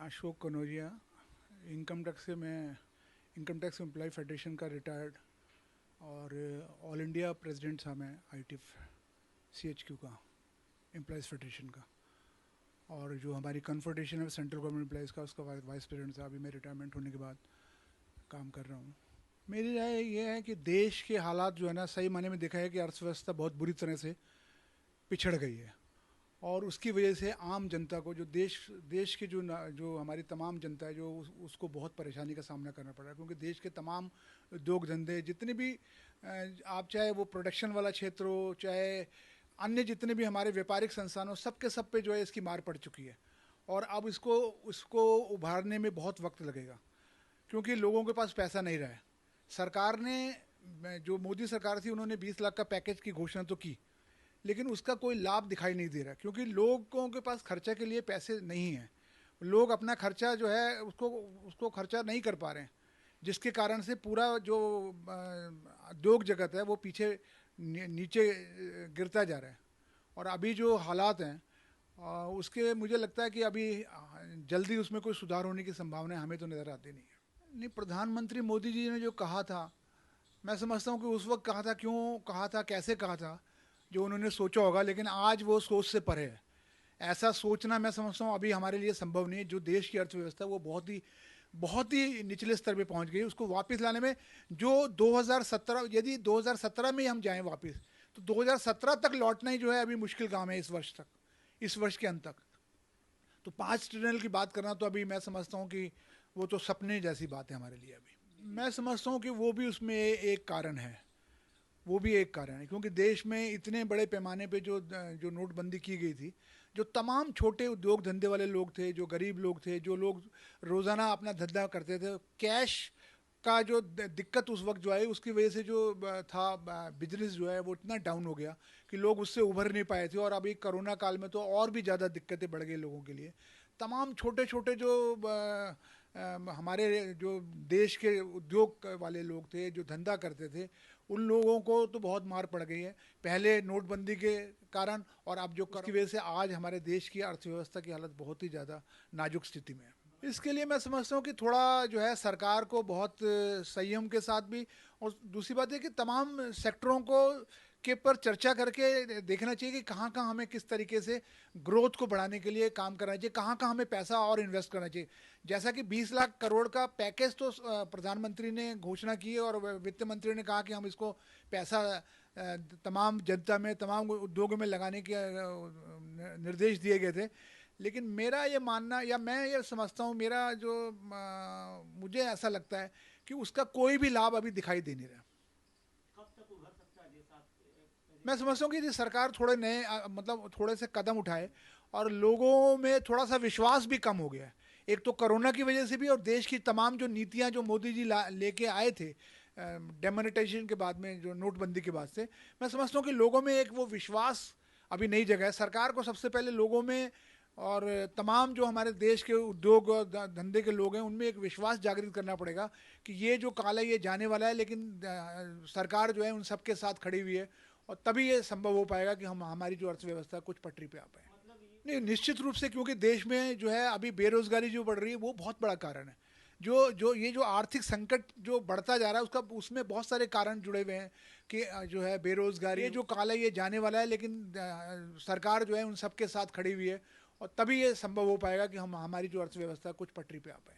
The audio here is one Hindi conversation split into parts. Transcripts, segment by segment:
Ashok Kanaujia. Income tax employ federation का रिटायर्ड और ऑल इंडिया प्रेसिडेंट था मैं आईटीएफ सीएचक्यू का, एम्प्लॉयज़ फेडरेशन का। और जो हमारी कन्फेडरेशन है सेंट्रल गवर्नमेंट एम्प्लॉयज़ का, उसका वाइस प्रेसिडेंट था। अभी मैं रिटायरमेंट होने के बाद काम कर रहा हूँ। मेरी राय ये है कि देश के हालात जो है ना, सही मायने में देखा है कि अर्थव्यवस्था बहुत बुरी तरह से पिछड़ गई है। और उसकी वजह से आम जनता को, जो देश के जो हमारी तमाम जनता है, जो उसको बहुत परेशानी का सामना करना पड़ रहा है। क्योंकि देश के तमाम उद्योग धंधे जितने भी आप चाहे वो प्रोडक्शन वाला क्षेत्र हो, चाहे अन्य जितने भी हमारे व्यापारिक संस्थान हो, सब के सब पे जो है इसकी मार पड़ चुकी है। और अब उसको उभारने में बहुत वक्त लगेगा, क्योंकि लोगों के पास पैसा नहीं रहा है। सरकार ने, जो मोदी सरकार थी, उन्होंने 20 लाख का पैकेज की घोषणा तो की, लेकिन उसका कोई लाभ दिखाई नहीं दे रहा, क्योंकि लोगों के पास खर्चा के लिए पैसे नहीं हैं। लोग अपना खर्चा जो है उसको खर्चा नहीं कर पा रहे हैं, जिसके कारण से पूरा जो उद्योग जगत है वो पीछे नीचे गिरता जा रहा है। और अभी जो हालात हैं उसके मुझे लगता है कि अभी जल्दी उसमें कोई सुधार होने की संभावना हमें तो नज़र आती नहीं है। नहीं, प्रधानमंत्री मोदी जी ने जो कहा था, मैं समझता हूँ कि उस वक्त कहा था, क्यों कहा था, कैसे कहा था, जो उन्होंने सोचा होगा। लेकिन आज वो सोच से परे है। ऐसा सोचना मैं समझता हूँ अभी हमारे लिए संभव नहीं है। जो देश की अर्थव्यवस्था वो बहुत ही निचले स्तर पे पहुंच गई। उसको वापस लाने में जो 2017, यदि 2017 में ही हम जाएं वापस, तो 2017 तक लौटना ही जो है अभी मुश्किल काम है, इस वर्ष तक, इस वर्ष के अंत तक। तो 5 ट्रिलियन की बात करना तो अभी मैं समझता हूँ कि वो तो सपने जैसी बात है हमारे लिए। अभी मैं समझता हूँ कि वो भी उसमें एक कारण है, वो भी एक कारण है। क्योंकि देश में इतने बड़े पैमाने पे जो नोटबंदी की गई थी, जो तमाम छोटे उद्योग धंधे वाले लोग थे, जो गरीब लोग थे, जो लोग रोज़ाना अपना धंधा करते थे, कैश का जो दिक्कत उस वक्त जो आई, उसकी वजह से जो था बिजनेस जो है वो इतना डाउन हो गया कि लोग उससे उभर नहीं पाए थे। और अभी कोरोना काल में तो और भी ज़्यादा दिक्कतें बढ़ गई लोगों के लिए। तमाम छोटे छोटे जो हमारे जो देश के उद्योग वाले लोग थे, जो धंधा करते थे, उन लोगों को तो बहुत मार पड़ गई है, पहले नोटबंदी के कारण। और अब जो की वजह से आज हमारे देश की अर्थव्यवस्था की हालत बहुत ही ज़्यादा नाजुक स्थिति में है। इसके लिए मैं समझता हूँ कि थोड़ा जो है सरकार को बहुत संयम के साथ भी, और दूसरी बात है कि तमाम सेक्टरों को के पर चर्चा करके देखना चाहिए कि कहाँ कहाँ हमें किस तरीके से ग्रोथ को बढ़ाने के लिए काम करना चाहिए, कहाँ कहाँ हमें पैसा और इन्वेस्ट करना चाहिए। जैसा कि 20 लाख करोड़ का पैकेज तो प्रधानमंत्री ने घोषणा की है, और वित्त मंत्री ने कहा कि हम इसको पैसा तमाम जनता में, तमाम उद्योगों में लगाने के निर्देश दिए गए थे। लेकिन मेरा ये मानना, या मैं ये समझता हूँ, मेरा जो मुझे ऐसा लगता है कि उसका कोई भी लाभ अभी दिखाई दे नहीं रहा। मैं समझता हूँ कि सरकार थोड़े नए मतलब थोड़े से कदम उठाए, और लोगों में थोड़ा सा विश्वास भी कम हो गया है। एक तो कोरोना की वजह से भी, और देश की तमाम जो नीतियाँ जो मोदी जी लेके आए थे डेमोनेटाइजेशन के बाद में, जो नोटबंदी के बाद से, मैं समझता हूँ कि लोगों में एक वो विश्वास अभी नई जगह है। सरकार को सबसे पहले लोगों में और तमाम जो हमारे देश के उद्योग और धंधे के लोग हैं, उनमें एक विश्वास जागृत करना पड़ेगा कि ये जो काल है ये जाने वाला है, लेकिन सरकार जो है उन सबके साथ खड़ी हुई है। और तभी ये संभव हो पाएगा कि हम हमारी जो अर्थव्यवस्था कुछ पटरी पे आ पाए। नहीं, निश्चित रूप से, क्योंकि देश में जो है अभी बेरोजगारी जो बढ़ रही है वो बहुत बड़ा कारण है। जो आर्थिक संकट जो बढ़ता जा रहा है, उसका उसमें बहुत सारे कारण जुड़े हुए हैं कि जो है बेरोजगारी, ये जो काल है ये जाने वाला है, लेकिन सरकार जो है उन सबके साथ खड़ी हुई है। और तभी ये संभव हो पाएगा कि हम हमारी जो अर्थव्यवस्था कुछ पटरी पे आ पाए।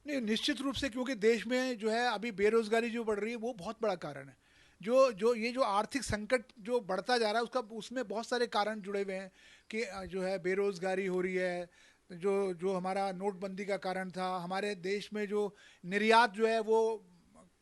नहीं, निश्चित रूप से, क्योंकि देश में जो है अभी बेरोजगारी जो बढ़ रही है वो बहुत बड़ा कारण है। जो आर्थिक संकट जो बढ़ता जा रहा है, उसका उसमें बहुत सारे कारण जुड़े हुए हैं कि जो है बेरोजगारी हो रही है, जो जो हमारा नोटबंदी का कारण था, हमारे देश में जो निर्यात जो है वो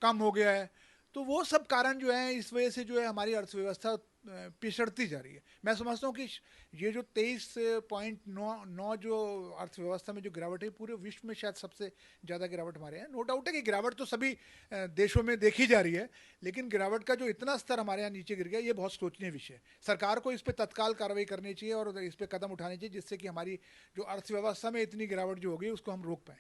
कम हो गया है। तो वो सब कारण जो है, इस वजह से जो है हमारी अर्थव्यवस्था पिछड़ती जा रही है। मैं समझता हूँ कि ये जो 23.9 जो अर्थव्यवस्था में जो गिरावट है, पूरे विश्व में शायद सबसे ज़्यादा गिरावट हमारे यहाँ। नो डाउट है कि गिरावट तो सभी देशों में देखी जा रही है, लेकिन गिरावट का जो इतना स्तर हमारे यहाँ नीचे गिर गया, ये बहुत सोचनीय विषय है। सरकार को इस पर तत्काल कार्रवाई करनी चाहिए और इस पर कदम उठाने चाहिए, जिससे कि हमारी जो अर्थव्यवस्था में इतनी गिरावट जो होगी उसको हम रोक पाएँ।